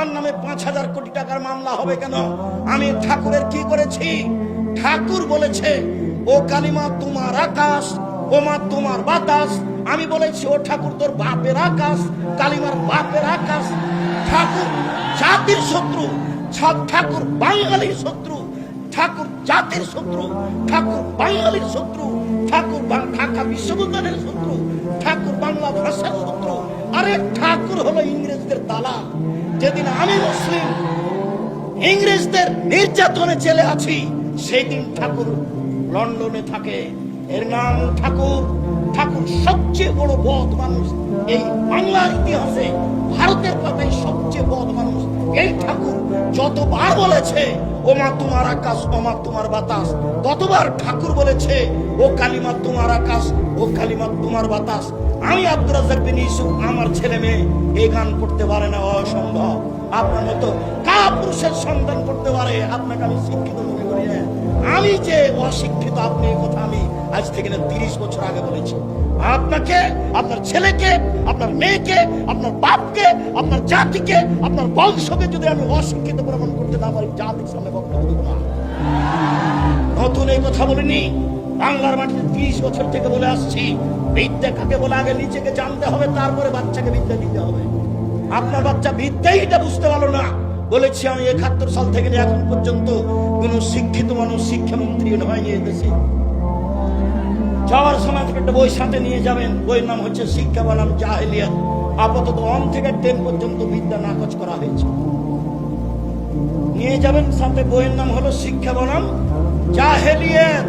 আমার নামে 5,000 কোটি টাকার মামলা হবে কেন? আমি ঠাকুরের কি করেছি? ঠাকুর বলেছে ও কালিমা তোমার আকাশ, ও মা তোমার বাতাস। আমি বলেছি ও ঠাকুর তোর বাপের আকাশ, কালিমার বাপের আকাশ। ঠাকুর জাতির শত্রু, ঠাকুর বাঙালির শত্রু, ঠাকুর জাতির শত্রু, ঠাকুর বাঙালির শত্রু, ঠাকুর ঢাকা বিশ্ববিদ্যালয়ের শত্রু, ঠাকুর বাংলা ভাষার শত্রু। আরে ঠাকুর হলো ইংরেজদের দালাল। যেদিন আমি মুসলিম ইংরেজদের নির্যাতনে জেলে আছি, সেই দিন ঠাকুর লন্ডনে থাকে। এর নাম ঠাকুর। ঠাকুর সবচেয়ে বড় বদ মানুষ এই বাংলার ইতিহাসে, ভারতের পাতায় সবচেয়ে বদ মানুষ এই ঠাকুর। যতবার বলেছে ও মা তোমার আকাশ, ও মা তোমার বাতাস, ততবার ঠাকুর বলেছে ও কালিমা তোমার আকাশ, ও কালিমা তোমার বাতাস। আমি আব্দুর রাজ্জাক বিন ইউসুফ, আমার ছেলে মেয়ে এই গান করতে পারে না, অসম্ভব। আপনার মতো কাপুরুষের সন্তান করতে পারে, আপনাকে আমি শিক্ষিত মনে করি না। আমি যে অশিক্ষিত, আপনি এই কথা আমি আজ থেকে 30 বছর আগে বলেছি। আপনাকে, আপনার ছেলেকে, আপনার মেয়েকে, আপনার বাপকে, আপনার জাতিকে, আপনার বংশকে যদি আমি অশিক্ষিত প্রমাণ করতে না পারি, জাতির সামনে বক্তব্য দেব না। নতুন এই কথা বলিনি, বাংলার মাটিতে 30 বছর থেকে বলে আসছি। বিদ্যা কাকে বলে আগে নিজেকে জানতে হবে, তারপরে বাচ্চাকে বিদ্যা দিতে হবে। আপনার বাচ্চা বিদ্যাই এটা বুঝতে পারলো না। বলেছি আমি 71 সাল থেকে এখন পর্যন্ত কোন শিক্ষিত মানুষ শিক্ষামন্ত্রী হয়নি এদেশে। যাওয়ার সময় একটা বই সাথে নিয়ে যাবেন, বইয়ের নাম হচ্ছে শিক্ষা বনাম জাহেলিয়াত। আপাতত 1 থেকে 10 পর্যন্ত বিদ্যা নাকচ করা হয়েছে। নিয়ে যাবেন সাথে, বইয়ের নাম হলো শিক্ষা বনাম জাহেলিয়াত।